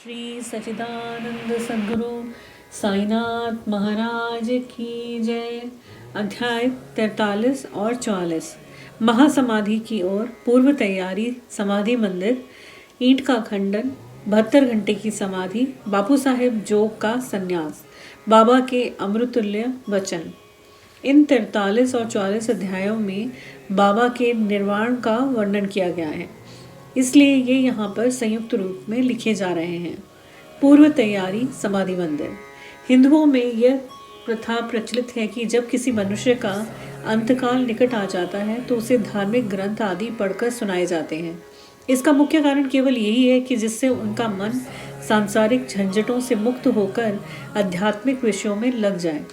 श्री सच्चिदानंद सद्गुरु साईनाथ महाराज की जय। अध्याय 43 और 44 महासमाधि की ओर पूर्व तैयारी। समाधि मंदिर, ईंट का खंडन, 72 घंटे की समाधि, बापू साहेब जोग का संन्यास, बाबा के अमृतुल्य वचन। इन 43 और 44 अध्यायों में बाबा के निर्वाण का वर्णन किया गया है, इसलिए ये यहाँ पर संयुक्त रूप में लिखे जा रहे हैं। पूर्व तैयारी समाधि मंदिर। हिंदुओं में यह प्रथा प्रचलित है कि जब किसी मनुष्य का अंतकाल निकट आ जाता है तो उसे धार्मिक ग्रंथ आदि पढ़कर सुनाए जाते हैं। इसका मुख्य कारण केवल यही है कि जिससे उनका मन सांसारिक झंझटों से मुक्त होकर आध्यात्मिक विषयों में लग जाए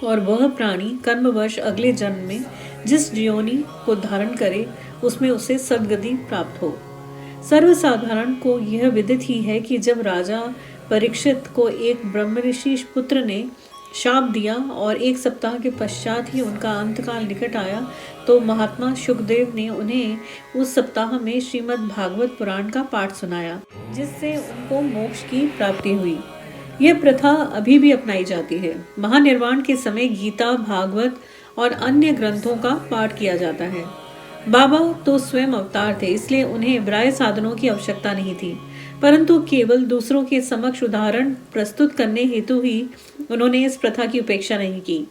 और वह प्राणी कर्मवश अगले जन्म में जिस योनि को धारण करे उसमें उसे सद्गति प्राप्त हो। सर्वसाधारण को यह विदित ही है कि जब राजा परीक्षित को एक ब्रह्मऋषि पुत्र ने शाप दिया और 1 सप्ताह के पश्चात ही उनका अंतकाल निकट आया तो महात्मा शुकदेव ने उन्हें उस सप्ताह में श्रीमद् भागवत पुराण का पाठ सुनाया, जिससे उनको मोक्ष की प्राप्ति हुई। यह प्रथा अभी भी अपनाई जाती है। महानिर्वाण के समय गीता, भागवत और अन्य ग्रंथों का पाठ किया जाता है। बाबा तो स्वयं अवतार थे, इसलिए उन्हें बाह्य साधनों की आवश्यकता नहीं थी, परंतु केवल दूसरों के समक्ष उदाहरण प्रस्तुत करने हेतु ही उन्होंने इस प्रथा की उपेक्षा नहीं की।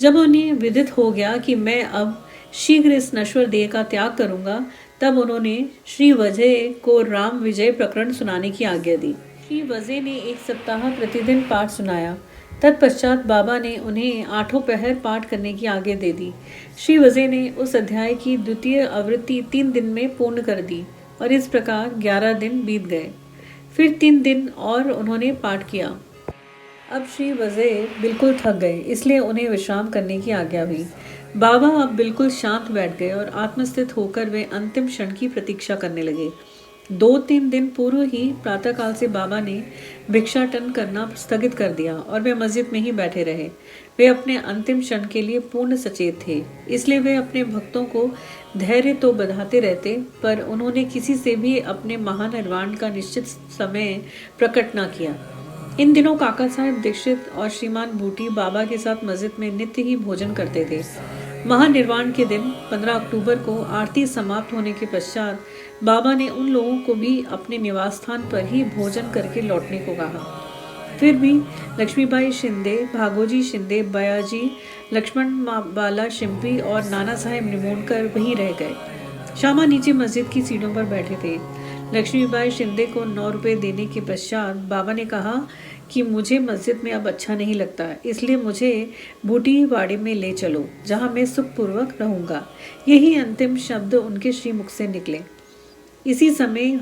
जब उन्हें विदित हो गया कि मैं अब शीघ्र इस नश्वर देह का त्याग करूंगा, तब उन्होंने श्री वजय को राम विजय प्रकरण सुनाने की आज्ञा दी। श्री वजय ने 1 सप्ताह प्रतिदिन पाठ सुनाया। तत्पश्चात बाबा ने उन्हें 8 पहर पाठ करने की आज्ञा दे दी। श्री वजय ने उस अध्याय की द्वितीय आवृत्ति 3 दिन में पूर्ण कर दी और इस प्रकार 11 दिन बीत गए। फिर 3 दिन और उन्होंने पाठ किया। अब श्री वजय बिल्कुल थक गए, इसलिए उन्हें विश्राम करने की आज्ञा हुई। बाबा अब बिल्कुल शांत बैठ गए और आत्मस्थित होकर वे अंतिम क्षण की प्रतीक्षा करने लगे। 2-3 दिन पूर्व ही प्रातःकाल से बाबा ने भिक्षाटन करना स्थगित कर दिया और वे मस्जिद में ही बैठे रहे। वे अपने अंतिम क्षण के लिए पूर्ण सचेत थे, इसलिए वे अपने भक्तों को धैर्य तो बधाते रहते, पर उन्होंने किसी से भी अपने महानिर्वाण का निश्चित समय प्रकट न किया। इन दिनों काका साहब दीक्षित और श्रीमान बूटी बाबा के साथ मस्जिद में नित्य ही भोजन करते थे। महानिर्वाण के दिन 15 अक्टूबर को आरती समाप्त होने के पश्चात बाबा ने उन लोगों को भी अपने निवास स्थान पर ही भोजन करके लौटने को कहा। फिर भी लक्ष्मीबाई शिंदे, भागोजी शिंदे, बयाजी, लक्ष्मण बाला शिंपी और नाना साहेब निमोणकर वहीं रह गए। श्यामा नीचे मस्जिद की सीढ़ियों पर बैठे थे। लक्ष्मीबाई शिंदे को 9 रुपए देने के पश्चात बाबा ने कहा कि मुझे मस्जिद में अब अच्छा नहीं लगता, इसलिए मुझे बूटी वाड़े में ले चलो, जहाँ मैं सुखपूर्वक रहूँगा। यही अंतिम शब्द उनके श्रीमुख से निकले। इसी समय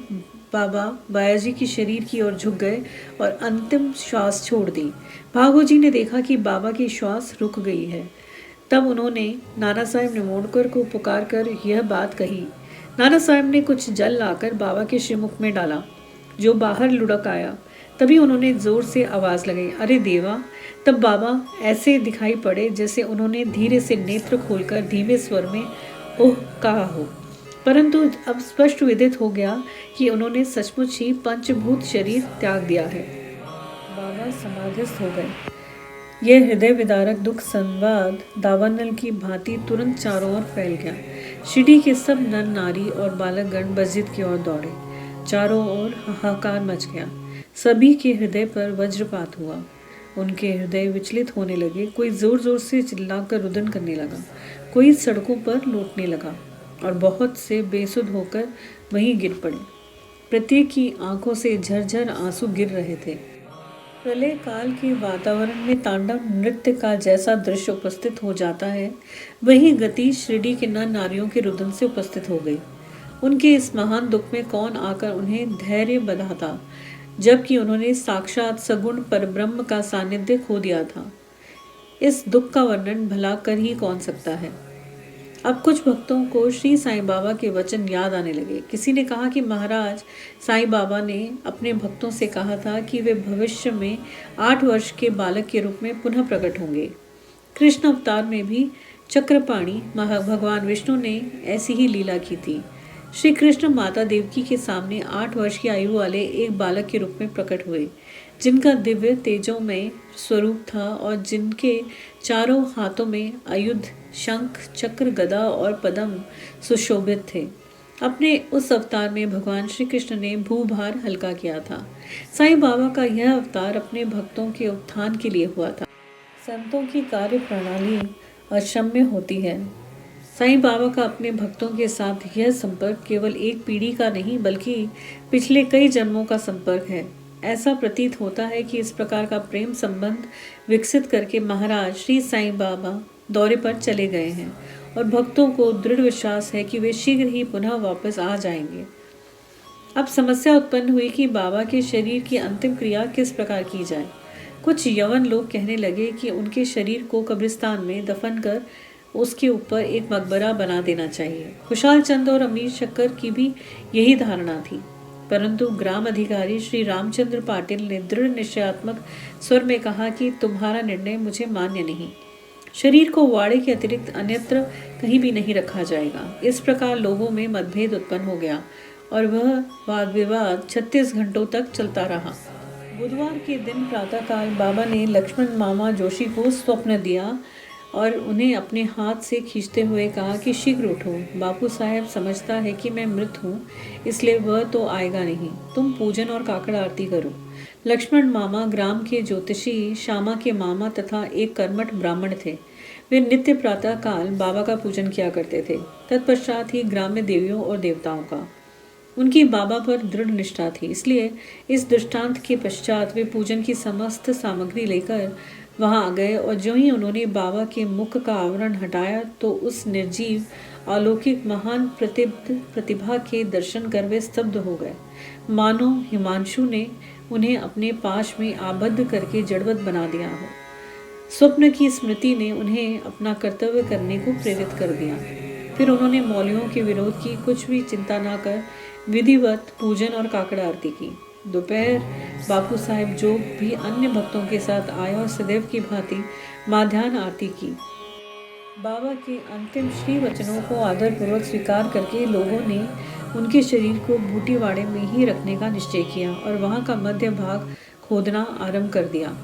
बाबा बायाजी की शरीर की ओर झुक गए और अंतिम श्वास छोड़ दी। भागोजी ने देखा कि बाबा की श्वास रुक गई है। तब उन्होंने नाना साहेब निमोणकर को पुकार कर यह बात कही। नाना साहब ने कुछ जल लाकर बाबा के श्रीमुख में डाला, जो बाहर लुढ़क आया। तभी उन्होंने जोर से आवाज लगाई, अरे देवा! तब बाबा ऐसे दिखाई पड़े जैसे उन्होंने धीरे से नेत्र खोलकर धीमे स्वर में ओह कहा हो, परंतु अब स्पष्ट विदित हो गया कि उन्होंने सचमुच ही पंचभूत शरीर त्याग दिया है। बाबा समाधिस्थ हो गए। यह हृदय विदारक दुख संवाद दावानल की भांति तुरंत चारों ओर फैल गया। शिरडी के सब नर नारी और बालकगण मस्जिद की ओर दौड़े। चारों ओर हाहाकार मच गया। सभी के हृदय पर वज्रपात हुआ। उनके हृदय विचलित होने लगे। कोई जोर जोर से चिल्लाकर रुदन करने लगा, कोई सड़कों पर लौटने लगा और बहुत से बेसुध होकर वहीं गिर पड़े। प्रत्येक की आंखों से झरझर आंसू गिर रहे थे। प्रलय काल के वातावरण में तांडव नृत्य का जैसा दृश्य उपस्थित हो जाता है, वही गति शिरडी के नर नारियों के रुदन से उपस्थित हो गई। उनके इस महान दुख में कौन आकर उन्हें धैर्य बंधाता, जबकि उन्होंने साक्षात सगुण परब्रह्म का सानिध्य खो दिया था। इस दुख का वर्णन भला कर ही कौन सकता है। अब कुछ भक्तों को श्री साईं बाबा के वचन याद आने लगे। किसी ने कहा कि महाराज साईं बाबा ने अपने भक्तों से कहा था कि वे भविष्य में 8 वर्ष के बालक के रूप में पुनः प्रकट होंगे। कृष्ण अवतार में भी चक्रपाणी भगवान विष्णु ने ऐसी ही लीला की थी। श्री कृष्ण माता देवकी के सामने 8 वर्ष की आयु वाले एक बालक के रूप में प्रकट हुए, जिनका दिव्य तेजोमय स्वरूप था और जिनके चारों हाथों में आयुध, शंख, चक्र, गदा और पद्म सुशोभित थे। अपने उस अवतार में भगवान श्री कृष्ण ने भूभार हल्का किया था। साईं बाबा का यह अवतार अपने भक्तों के उत्थान के लिए हुआ था। संतों की कार्य प्रणाली अक्षम्य होती है। साईं बाबा का अपने भक्तों के साथ यह संपर्क केवल एक पीढ़ी का नहीं बल्कि पिछले कई जन्मों का संपर्क है। ऐसा प्रतीत होता है कि इस प्रकार का प्रेम संबंध विकसित करके महाराज श्री साईं बाबा दौरे पर चले गए हैं और भक्तों को दृढ़ विश्वास है कि वे शीघ्र ही पुनः वापस आ जाएंगे। अब समस्या उत्पन्न हुई कि बाबा के शरीर की अंतिम क्रिया किस प्रकार की जाए। कुछ यवन लोग कहने लगे कि उनके शरीर को कब्रिस्तान में दफन कर उसके ऊपर एक मकबरा बना देना चाहिए। खुशाल चंद और अमीर शक्कर की भी यही धारणा थी, परंतु ग्राम अधिकारी श्री रामचंद्र पाटिल ने दृढ़ निश्चयात्मक स्वर में कहा कि तुम्हारा निर्णय मुझे मान्य नहीं। शरीर को वाड़े के अतिरिक्त अन्यत्र कहीं भी नहीं रखा जाएगा। इस प्रकार लोगों में मतभेद उत्पन्न हो गया और वह वाद विवाद 36 घंटों तक चलता रहा। बुधवार के दिन प्रातःकाल बाबा ने लक्ष्मण मामा जोशी को स्वप्न दिया और उन्हें अपने हाथ से खींचते हुए कहा कि शीघ्र उठो, बापू साहब समझता है कि मैं मृत हूँ, इसलिए वह तो आएगा नहीं। तुम पूजन और काकड़ आरती करो। लक्ष्मण मामा ग्राम के ज्योतिषी श्यामा के मामा तथा एक कर्मठ ब्राह्मण थे। वे नित्य प्रातः काल बाबा का पूजन किया करते थे। तत्पश्चात ही ग्राम में देवियों और देवताओं का। उनकी बाबा पर दृढ़ निष्ठा थी, इसलिए इस दृष्टांत के पश्चात वे पूजन की समस्त सामग्री लेकर वहां आ गए और जो ही उन्होंने बाबा के मुख का आवरण हटाया तो उस निर्जीव अलौकिक महान प्रतिभा के दर्शन कर वे स्तब्ध हो गए, मानो हिमांशु ने उन्हें अपने पाश में आबद्ध करके जड़वत बना दिया हो। स्वप्न की स्मृति ने उन्हें अपना कर्तव्य करने को प्रेरित कर दिया। फिर उन्होंने मौलियों के विरोध की कुछ भी चिंता न कर विधिवत पूजन और काकड़ आरती की। दोपहर बापू साहब जोग भी अन्य भक्तों के साथ आया और सदैव की भांति माध्याह्न आरती की। बाबा के अंतिम श्री वचनों को आदरपूर्वक स्वीकार करके लोगों ने उनके शरीर को बूटीवाड़े में ही रखने का निश्चय किया और वहां का मध्य भाग खोदना आरंभ कर दिया।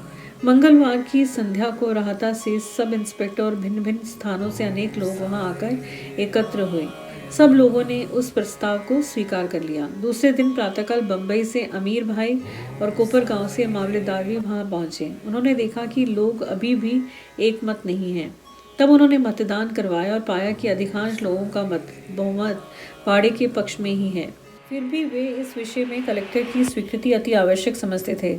मंगलवार की संध्या को राहता से सब इंस्पेक्टर और भिन्न भिन्न स्थानों से अनेक लोग वहां आकर एकत्र हुए। सब लोगों ने उस प्रस्ताव को स्वीकार कर लिया। दूसरे दिन प्रातःकाल बंबई से अमीर भाई और कोपर गांव से मामलेदार भी वहां पहुंचे। उन्होंने देखा कि लोग अभी भी एक मत नहीं है। तब उन्होंने मतदान करवाया और पाया कि अधिकांश लोगों का बहुमत वाड़े के पक्ष में ही है। फिर भी वे इस विषय में कलेक्टर की स्वीकृति अति आवश्यक समझते थे।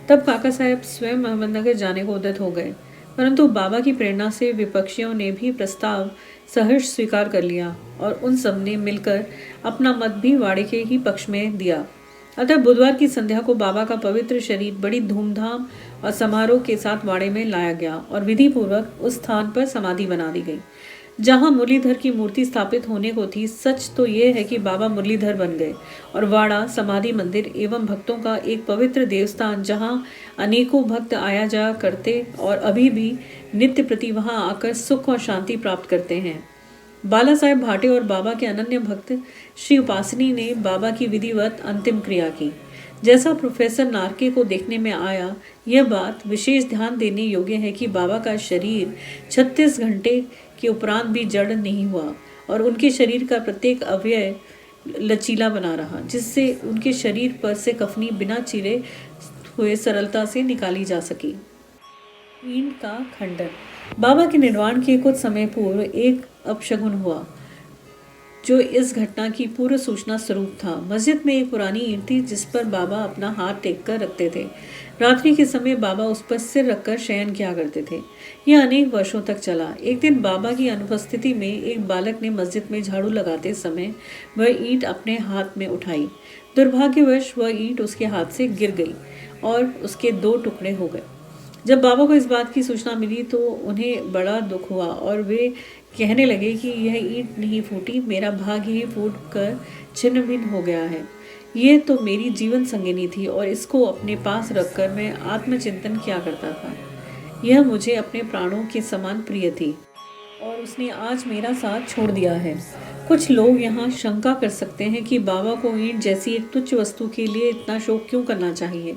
तब काका साहब स्वयं अहमदनगर जाने को उद्यत हो गए, परंतु बाबा की प्रेरणा से विपक्षियों ने भी प्रस्ताव सहर्ष स्वीकार कर लिया और उन सब ने मिलकर अपना मत भी वाड़े के ही पक्ष में दिया। अतः बुधवार की संध्या को बाबा का पवित्र शरीर बड़ी धूमधाम और समारोह के साथ वाड़े में लाया गया और विधि पूर्वक उस स्थान पर समाधि बना दी गई जहां मुरलीधर की मूर्ति स्थापित होने को थी। सच तो यह है कि बाबा मुरलीधर बन गए और वाड़ा समाधि मंदिर एवं भक्तों का एक पवित्र देवस्थान जहां अनेकों भक्त आया जा करते और अभी भी नित्य प्रति वहां आकर सुख और शांति प्राप्त करते हैं। बाला साहेब भाटे और बाबा के अनन्य भक्त श्री उपासनी ने बाबा की विधिवत अंतिम क्रिया की। जैसा प्रोफेसर नारके को देखने में आया, यह बात विशेष ध्यान देने योग्य है कि बाबा का शरीर 36 घंटे के उपरांत भी जड़ नहीं हुआ और उनके शरीर का प्रत्येक अवयव लचीला बना रहा, जिससे उनके शरीर पर से कफनी बिना चीरे हुए सरलता से निकाली जा सकी। ईंट का खंडन। बाबा के निर्वाण के कुछ समय पूर्व एक अपशगुन हुआ जो इस घटना की पूर्व सूचना स्वरूप था। मस्जिद में एक पुरानी ईंट थी जिस पर बाबा अपना हाथ टेक कर रखते थे। रात्रि के समय बाबा उस पर सिर रखकर शयन किया करते थे। यह अनेक वर्षों तक चला। एक दिन बाबा की अनुपस्थिति में एक बालक ने मस्जिद में झाड़ू लगाते समय वह ईंट अपने हाथ में उठाई। दुर्भाग्यवश वह ईंट उसके हाथ से गिर गई और उसके 2 टुकड़े हो गए। जब बाबा को इस बात की सूचना मिली तो उन्हें बड़ा दुख हुआ और वे कहने लगे कि यह ईंट नहीं फूटी, मेरा भाग ही फूट कर छिन्न भिन्न हो गया है। ये तो मेरी जीवन संगिनी थी और इसको अपने पास रखकर मैं आत्मचिंतन किया करता था। यह मुझे अपने प्राणों के समान प्रिय थी और उसने आज मेरा साथ छोड़ दिया है। कुछ लोग यहाँ शंका कर सकते हैं कि बाबा को ईंट जैसी एक तुच्छ वस्तु के लिए इतना शोक क्यों करना चाहिए।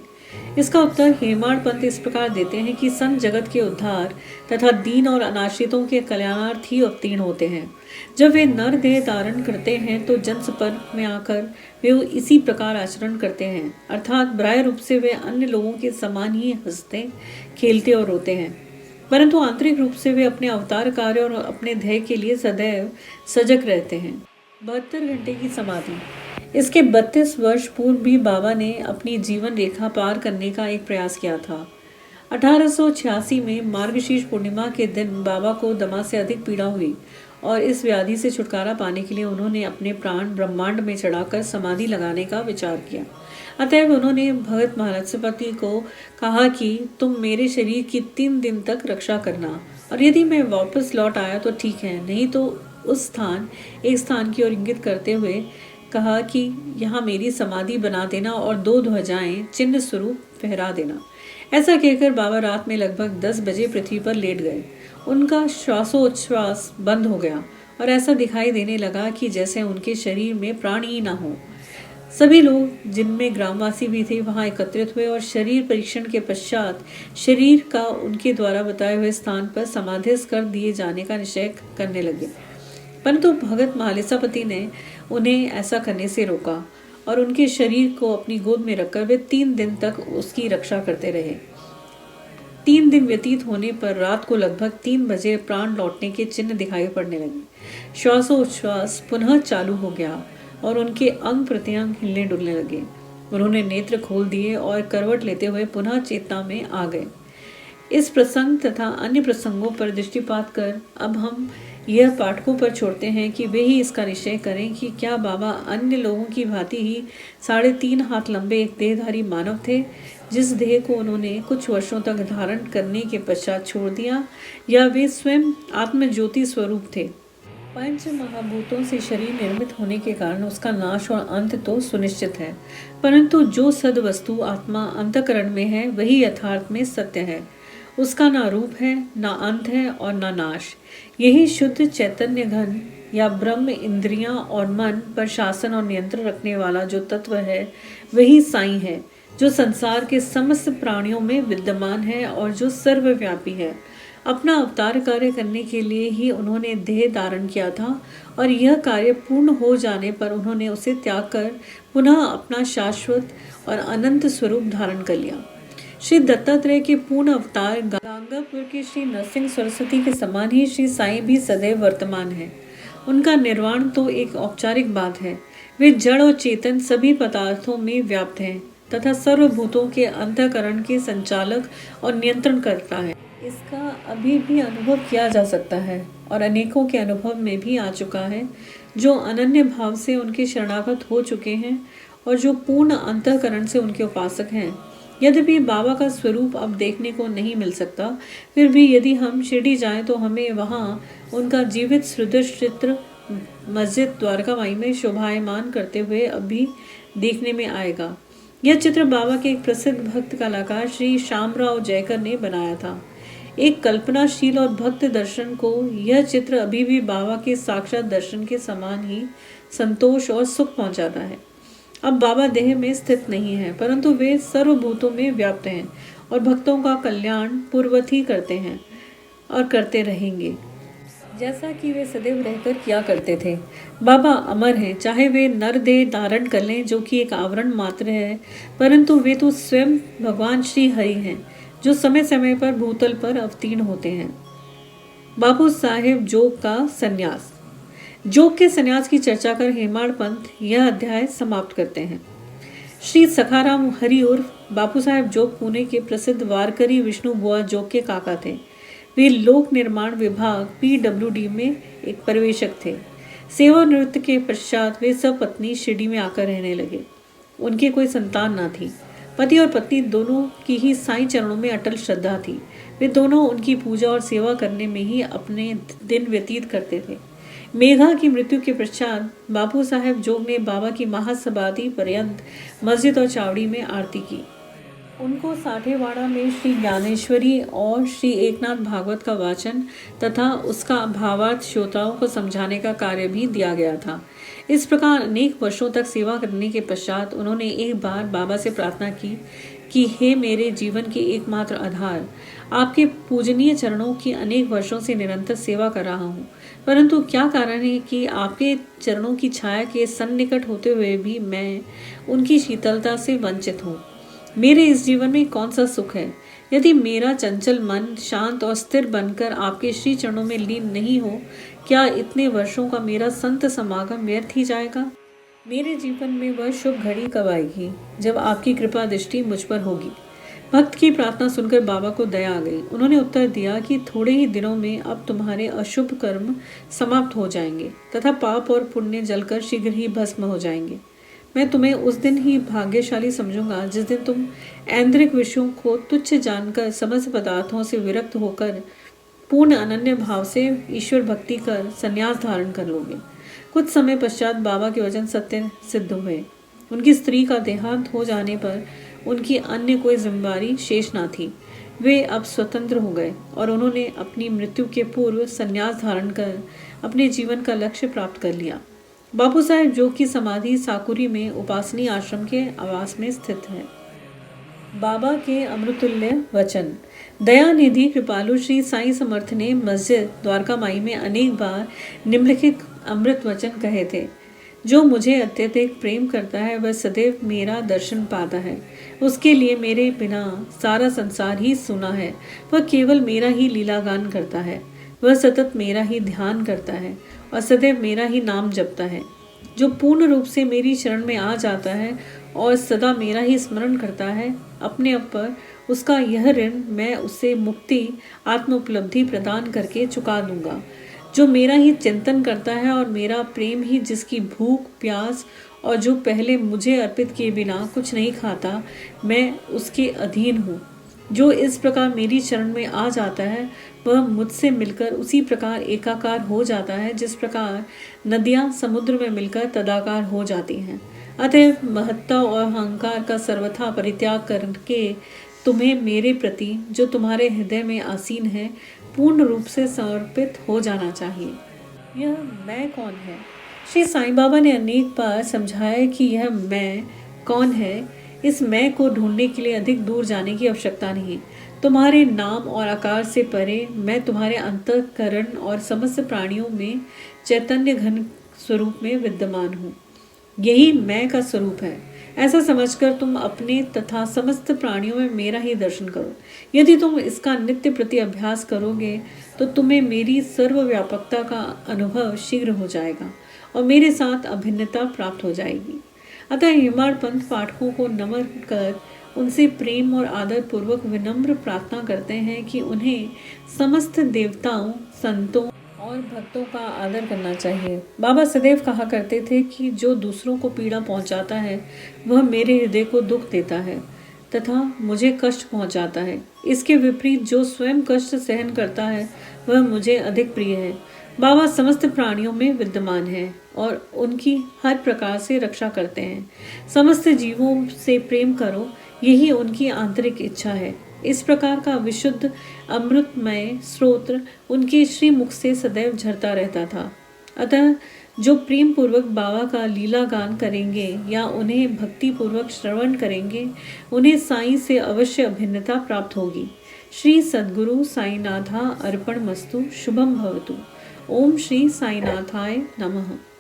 इसका उत्तर हेमाड़ पंत इस प्रकार देते हैं कि संत जगत के उद्धार तथा दीन और अनाश्रितों के कल्याणार्थ ही अवतीर्ण होते हैं। जब वे नर देह धारण करते हैं तो जनसंपर्क में आकर वे इसी प्रकार आचरण करते हैं, अर्थात बाह्य रूप से वे अन्य लोगों के समान ही हंसते, खेलते और रोते हैं, परंतु आंतरिक रूप से वे अपने अवतार कार्य और अपने ध्येय के लिए सदैव सजग रहते हैं। 72 घंटे की समाधि। इसके 32 वर्ष पूर्व भी बाबा ने अपनी जीवन रेखा पार करने का एक प्रयास किया था। 1886 में मार्गशीर्ष पूर्णिमा के दिन बाबा को दमा से अधिक पीड़ा हुई और इस व्याधि से छुटकारा पाने के लिए उन्होंने अपने प्राण ब्रह्मांड में चढ़ाकर समाधि लगाने का विचार किया। अतएव उन्होंने भगत महालक्ष्मीपति को कहा कि तुम मेरे शरीर की 3 दिन तक रक्षा करना, और यदि मैं वापस लौट आया तो ठीक है, नहीं तो उस एक स्थान की ओर इंगित करते हुए कहा कि यहाँ मेरी समाधि बना देना और 2 ध्वजाएं चिन्ह स्वरूप फहरा देना। ऐसा कहकर बाबा रात में लगभग 10 बजे पृथ्वी पर लेट गए। उनका श्वासोच्छ्वास बंद हो गया और ऐसा दिखाई देने लगा कि जैसे उनके शरीर में प्राण ही न हो। सभी लोग, जिनमें ग्रामवासी भी थे, वहां एकत्रित हुए और शरीर परीक्षण के पश्चात शरीर का उनके द्वारा बताए हुए स्थान पर समाधिस्थ कर दिए जाने का निश्चय करने लगे। परंतु भगत महालिसापति ने उन्हें ऐसा करने से रोका और उनके शरीर को अपनी गोद में रखकर वे 3 दिन तक उसकी रक्षा करते रहे। 3 दिन व्यतीत होने पर रात को लगभग 3 बजे प्राण लौटने के चिन्ह दिखाई पड़ने लगे। श्वासोच्छ्वास पुनः चालू हो गया और उनके अंग प्रत्यंग हिलने डुलने लगे। उन्होंने नेत्र खोल दिए और करवट लेते हुए पुनः चेतना में आ गए। इस प्रसंग तथा अन्य प्रसंगों पर दृष्टिपात कर अब हम यह पाठकों पर छोड़ते हैं कि वे ही इसका निश्चय करें कि क्या बाबा अन्य लोगों की भांति ही 3.5 हाथ लंबे एक देहधारी मानव थे, जिस देह को उन्होंने कुछ वर्षों तक धारण करने के पश्चात छोड़ दिया, या वे स्वयं आत्मज्योति स्वरूप थे। पंच महाभूतों से शरीर निर्मित होने के कारण उसका नाश और अंत तो सुनिश्चित है, परंतु जो सद वस्तु आत्मा अंतःकरण में है वही यथार्थ में सत्य है। उसका ना रूप है, ना अंत है और ना नाश। यही शुद्ध चैतन्य घन या ब्रह्म इंद्रियां और मन पर शासन और नियंत्रण रखने वाला जो तत्व है वही साईं है, जो संसार के समस्त प्राणियों में विद्यमान है और जो सर्वव्यापी है। अपना अवतार कार्य करने के लिए ही उन्होंने देह धारण किया था और यह कार्य पूर्ण हो जाने पर उन्होंने उसे त्याग कर पुनः अपना शाश्वत और अनंत स्वरूप धारण कर लिया। श्री दत्तात्रेय के पूर्ण अवतार गांगापुर के श्री नरसिंह सरस्वती के समान ही श्री साईं भी सदैव वर्तमान है। उनका निर्वाण तो एक औपचारिक बात है। वे जड़ और चेतन सभी पदार्थों में व्याप्त हैं तथा सर्वभूतों के अंतःकरण के संचालक और नियंत्रण करता है। इसका अभी भी अनुभव किया जा सकता है और अनेकों के अनुभव में भी आ चुका है, जो अनन्य भाव से उनके शरणागत हो चुके हैं और जो पूर्ण अंतःकरण से उनके उपासक हैं। यद्यपि बाबा का स्वरूप अब देखने को नहीं मिल सकता, फिर भी यदि हम शिरडी जाएं तो हमें वहाँ उनका जीवित सुदृश्य चित्र मस्जिद द्वारकामाई में शोभायमान करते हुए अभी देखने में आएगा। यह चित्र बाबा के एक प्रसिद्ध भक्त कलाकार श्री श्यामराव जयकर ने बनाया था। एक कल्पनाशील और भक्त दर्शन को यह चित्र अभी भी बाबा के साक्षात दर्शन के समान ही संतोष और सुख पहुंचाता है। अब बाबा देह में स्थित नहीं है, परंतु वे सर्वभूतों में व्याप्त हैं और भक्तों का कल्याण पूर्ववत ही करते हैं और करते रहेंगे, जैसा कि वे सदैव रहकर किया करते थे। बाबा अमर हैं, चाहे वे नर देह धारण कर लें, जो कि एक आवरण मात्र है, परंतु वे तो स्वयं भगवान श्री हरि हैं, जो समय समय पर भूतल पर अवतीर्ण होते हैं। बाबू साहेब जोग का संन्यास। जोग के संन्यास की चर्चा कर हेमाड़ पंत यह अध्याय समाप्त करते हैं। श्री सखाराम हरि उर्फ बापू साहेब जोग पुणे के प्रसिद्ध वारकरी विष्णु बुआ जोग के काका थे। वे लोक निर्माण विभाग PWD में एक पर्यवेक्षक थे। सेवानिवृत्ति के पश्चात वे सपत्नी शिरडी में आकर रहने लगे। उनके कोई संतान न थी। पति और पत्नी दोनों की ही साईं चरणों में अटल श्रद्धा थी। वे दोनों उनकी पूजा और सेवा करने में ही अपने दिन व्यतीत करते थे। मेघा की मृत्यु के पश्चात बापू साहेब जोग ने बाबा की महासमाधि पर्यंत मस्जिद और चावड़ी में आरती की। उनको साठेवाड़ा में श्री ज्ञानेश्वरी और श्री एकनाथ भागवत का वाचन तथा उसका भावार्थ श्रोताओं को समझाने का कार्य भी दिया गया था। इस प्रकार अनेक वर्षों तक सेवा करने के पश्चात उन्होंने एक बार बाबा से प्रार्थना की कि हे मेरे जीवन के एकमात्र आधार, आपके पूजनीय चरणों की अनेक वर्षों से निरंतर सेवा कर रहा हूँ, परंतु क्या कारण है कि आपके चरणों की छाया के सन्निकट होते हुए भी मैं उनकी शीतलता से वंचित हूँ। मेरे इस जीवन में कौन सा सुख है यदि मेरा चंचल मन शांत और स्थिर बनकर आपके श्री चरणों में लीन नहीं हो? क्या इतने वर्षों का मेरा संत समागम व्यर्थ ही जाएगा? मेरे जीवन में वह शुभ घड़ी कब आएगी जब आपकी कृपा दृष्टि मुझ पर होगी? भक्त की प्रार्थना सुनकर बाबा को दया आ गई। उन्होंने उत्तर दिया कि थोड़े ही दिनों में अब तुम्हारे अशुभ कर्म समाप्त हो जाएंगे तथा पाप और पुण्य जलकर शीघ्र ही भस्म हो जाएंगे। मैं तुम्हें उस दिन ही भाग्यशाली समझूंगा जिस दिन तुम ऐन्द्रिक विषयों को तुच्छ जानकर समस्त पदार्थों से विरक्त होकर पूर्ण अनन्य भाव से ईश्वर भक्ति कर संन्यास धारण कर लोगे। कुछ समय पश्चात बाबा के वचन सत्य सिद्ध हुए। उनकी स्त्री का देहांत हो जाने पर उनकी अन्य कोई जिम्मेदारी शेष न थी। वे अब स्वतंत्र हो गए और उन्होंने अपनी मृत्यु के पूर्व संन्यास धारण कर अपने जीवन का लक्ष्य प्राप्त कर लिया। बापू साहेब जो की समाधि साकुरी में उपासनी आश्रम के आवास में स्थित है। बाबा के अमृतुल्य वचन। दयानिधि कृपालु श्री साईं समर्थ ने मस्जिद द्वारका माई में अनेक बार निम्नलिखित अमृत वचन कहे थे। जो मुझे अत्यधिक प्रेम करता है वह सदैव मेरा दर्शन पाता है। उसके लिए मेरे बिना सारा संसार ही सुना है। वह केवल मेरा ही लीलागान करता है। वह सतत मेरा ही ध्यान करता है और सदैव मेरा ही नाम जपता है। जो पूर्ण रूप से मेरी शरण में आ जाता है और सदा मेरा ही स्मरण करता है, अपने आप पर उसका यह ऋण मैं उससे मुक्ति आत्म उपलब्धि प्रदान करके चुका दूंगा। जो मेरा ही चिंतन करता है और मेरा प्रेम ही जिसकी भूख प्यास और जो पहले मुझे अर्पित किए बिना कुछ नहीं खाता, मैं उसके अधीन हूँ। जो इस प्रकार मेरी शरण में आ जाता है वह मुझसे मिलकर उसी प्रकार एकाकार हो जाता है जिस प्रकार नदियाँ समुद्र में मिलकर तदाकार हो जाती हैं। अतः महत्ता और अहंकार का सर्वथा परित्याग करके तुम्हें मेरे प्रति जो तुम्हारे हृदय में आसीन है पूर्ण रूप से समर्पित हो जाना चाहिए। यह मैं कौन है? श्री साईं बाबा ने अनेक बार समझाया कि यह मैं कौन है। इस मैं को ढूंढने के लिए अधिक दूर जाने की आवश्यकता नहीं। तुम्हारे नाम और आकार से परे मैं तुम्हारे अंतःकरण और समस्त प्राणियों में चैतन्य घन स्वरूप में विद्यमान हूँ। यही मैं का स्वरूप है। ऐसा समझकर तुम अपने तथा समस्त प्राणियों में मेरा ही दर्शन करो। यदि तुम इसका नित्य प्रति अभ्यास करोगे तो तुम्हें मेरी सर्वव्यापकता का अनुभव शीघ्र हो जाएगा और मेरे साथ अभिन्नता प्राप्त हो जाएगी। अतः हेमाड़ पंथ पाठकों को नमन कर उनसे प्रेम और आदर पूर्वक विनम्र प्रार्थना करते हैं कि उन्हें समस्त देवताओं, संतों और भक्तों का आदर करना चाहिए। बाबा सदैव कहा करते थे कि जो दूसरों को पीड़ा पहुंचाता है वह मेरे हृदय को दुख देता है तथा मुझे कष्ट पहुंचाता है। इसके विपरीत जो स्वयं कष्ट सहन करता है वह मुझे अधिक प्रिय है। बाबा समस्त प्राणियों में विद्यमान है और उनकी हर प्रकार से रक्षा करते हैं। समस्त जीवों से प्रेम करो, यही उनकी आंतरिक इच्छा है। इस प्रकार का विशुद्ध अमृतमय स्रोत उनके श्री मुख से सदैव झरता रहता था। अतः जो प्रेम पूर्वक बाबा का लीला गान करेंगे या उन्हें भक्ति पूर्वक श्रवण करेंगे उन्हें साईं से अवश्य अभिन्नता प्राप्त होगी। श्री सद्गुरु साईनाथा अर्पण मस्तु। शुभम भवतु। ओम श्री साईनाथाय नमः।